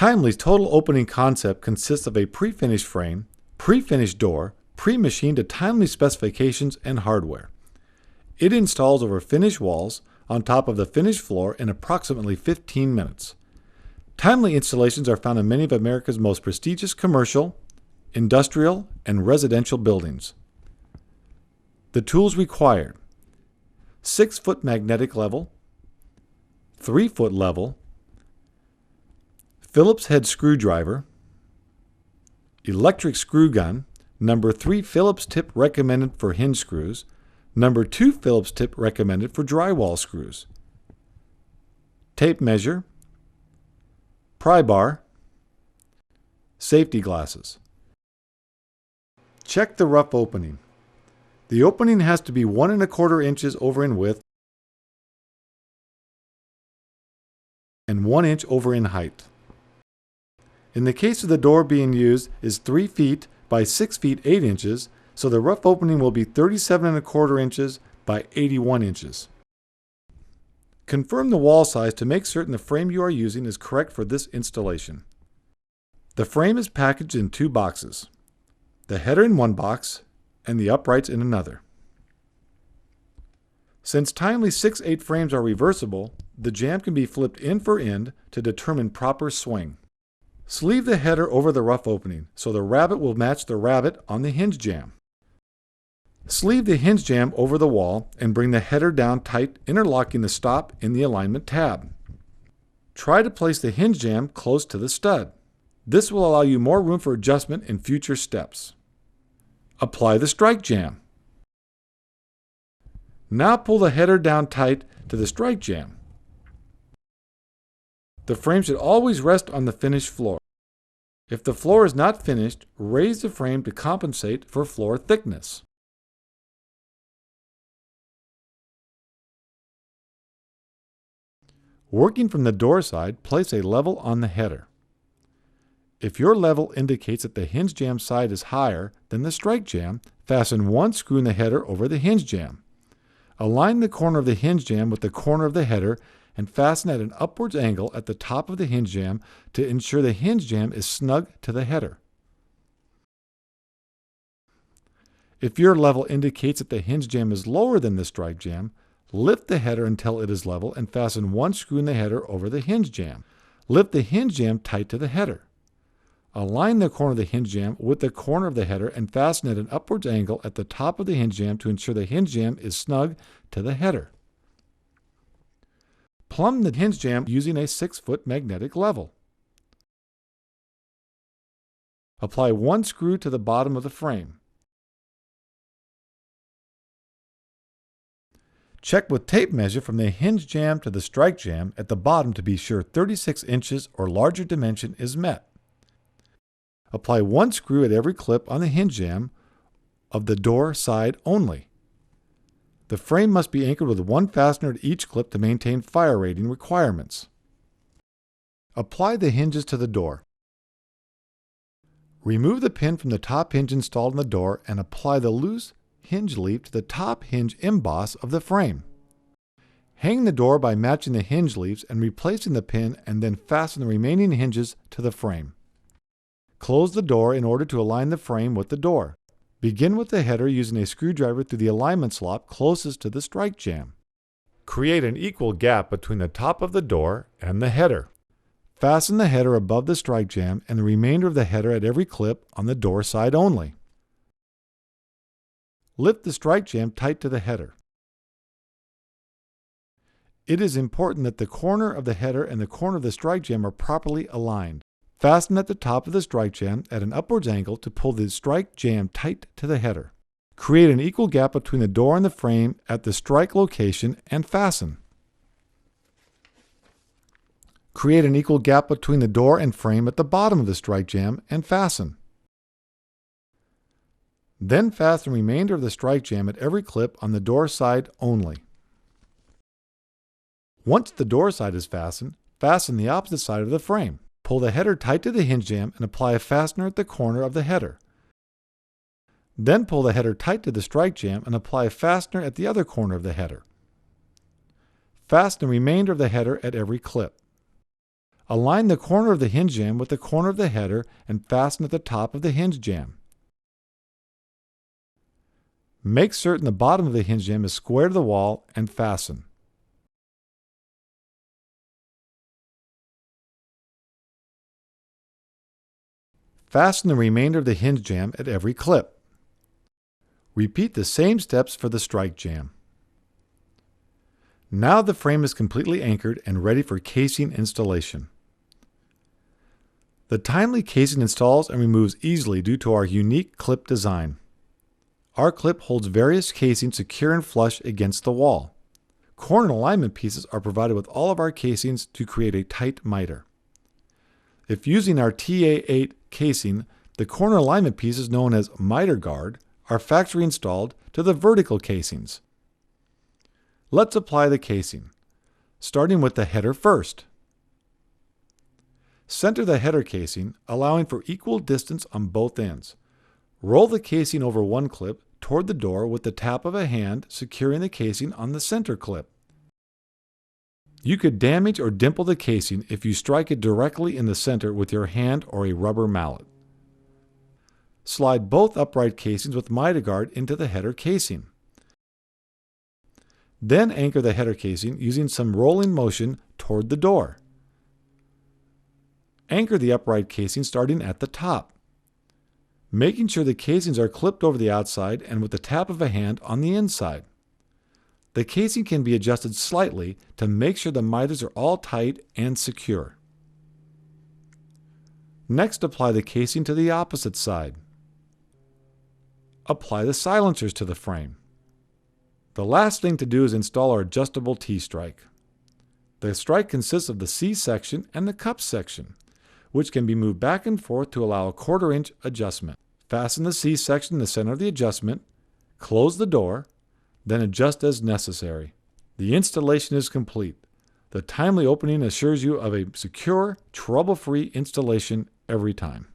Timely's total opening concept consists of a pre-finished frame, pre-finished door, pre-machined to Timely specifications and hardware. It installs over finished walls on top of the finished floor in approximately 15 minutes. Timely installations are found in many of America's most prestigious commercial, industrial, and residential buildings. The tools required: 6-foot magnetic level, 3-foot level, Phillips head screwdriver, electric screw gun, number 3 Phillips tip recommended for hinge screws, number 2 Phillips tip recommended for drywall screws, tape measure, pry bar, safety glasses. Check the rough opening. The opening has to be 1 1/4 inches over in width and 1 inch over in height. In the case of the door being used is 3 feet by 6 feet 8 inches, so the rough opening will be 37 1/4 inches by 81 inches. Confirm the wall size to make certain the frame you are using is correct for this installation. The frame is packaged in 2 boxes, the header in one box and the uprights in another. Since Timely 6/8 frames are reversible, the jamb can be flipped end for end to determine proper swing. Sleeve the header over the rough opening so the rabbet will match the rabbet on the hinge jamb. Sleeve the hinge jamb over the wall and bring the header down tight, interlocking the stop in the alignment tab. Try to place the hinge jamb close to the stud. This will allow you more room for adjustment in future steps. Apply the strike jamb. Now pull the header down tight to the strike jamb. The frame should always rest on the finished floor. If the floor is not finished, raise the frame to compensate for floor thickness. Working from the door side, place a level on the header. If your level indicates that the hinge jamb side is higher than the strike jamb, fasten 1 screw in the header over the hinge jamb. Align the corner of the hinge jamb with the corner of the header and fasten at an upwards angle at the top of the hinge jamb to ensure the hinge jamb is snug to the header. If your level indicates that the hinge jamb is lower than the strike jamb, lift the header until it is level and fasten 1 screw in the header over the hinge jamb. Lift the hinge jamb tight to the header. Align the corner of the hinge jamb with the corner of the header and fasten at an upwards angle at the top of the hinge jamb to ensure the hinge jamb is snug to the header. Plumb the hinge jamb using a 6-foot magnetic level. Apply 1 screw to the bottom of the frame. Check with tape measure from the hinge jamb to the strike jamb at the bottom to be sure 36 inches or larger dimension is met. Apply 1 screw at every clip on the hinge jamb of the door side only. The frame must be anchored with 1 fastener at each clip to maintain fire rating requirements. Apply the hinges to the door. Remove the pin from the top hinge installed in the door and apply the loose hinge leaf to the top hinge emboss of the frame. Hang the door by matching the hinge leaves and replacing the pin, and then fasten the remaining hinges to the frame. Close the door in order to align the frame with the door. Begin with the header using a screwdriver through the alignment slot closest to the strike jamb. Create an equal gap between the top of the door and the header. Fasten the header above the strike jamb and the remainder of the header at every clip on the door side only. Lift the strike jamb tight to the header. It is important that the corner of the header and the corner of the strike jamb are properly aligned. Fasten at the top of the strike jamb at an upwards angle to pull the strike jamb tight to the header. Create an equal gap between the door and the frame at the strike location and fasten. Create an equal gap between the door and frame at the bottom of the strike jamb and fasten. Then fasten the remainder of the strike jamb at every clip on the door side only. Once the door side is fastened, fasten the opposite side of the frame. Pull the header tight to the hinge jamb and apply a fastener at the corner of the header. Then pull the header tight to the strike jamb and apply a fastener at the other corner of the header. Fasten the remainder of the header at every clip. Align the corner of the hinge jamb with the corner of the header and fasten at the top of the hinge jamb. Make certain the bottom of the hinge jamb is square to the wall and fasten. Fasten the remainder of the hinge jamb at every clip. Repeat the same steps for the strike jamb. Now the frame is completely anchored and ready for casing installation. The Timely casing installs and removes easily due to our unique clip design. Our clip holds various casings secure and flush against the wall. Corner alignment pieces are provided with all of our casings to create a tight miter. If using our TA8 casing, the corner alignment pieces known as miter guard are factory installed to the vertical casings. Let's apply the casing, starting with the header first. Center the header casing, allowing for equal distance on both ends. Roll the casing over one clip toward the door with the tap of a hand securing the casing on the center clip. You could damage or dimple the casing if you strike it directly in the center with your hand or a rubber mallet. Slide both upright casings with miter guard into the header casing. Then anchor the header casing using some rolling motion toward the door. Anchor the upright casing starting at the top, making sure the casings are clipped over the outside and with the tap of a hand on the inside. The casing can be adjusted slightly to make sure the miters are all tight and secure. Next, apply the casing to the opposite side. Apply the silencers to the frame. The last thing to do is install our adjustable T-strike. The strike consists of the C section and the cup section, which can be moved back and forth to allow a 1/4 inch adjustment. Fasten the C section in the center of the adjustment, close the door, then adjust as necessary. The installation is complete. The Timely opening assures you of a secure, trouble-free installation every time.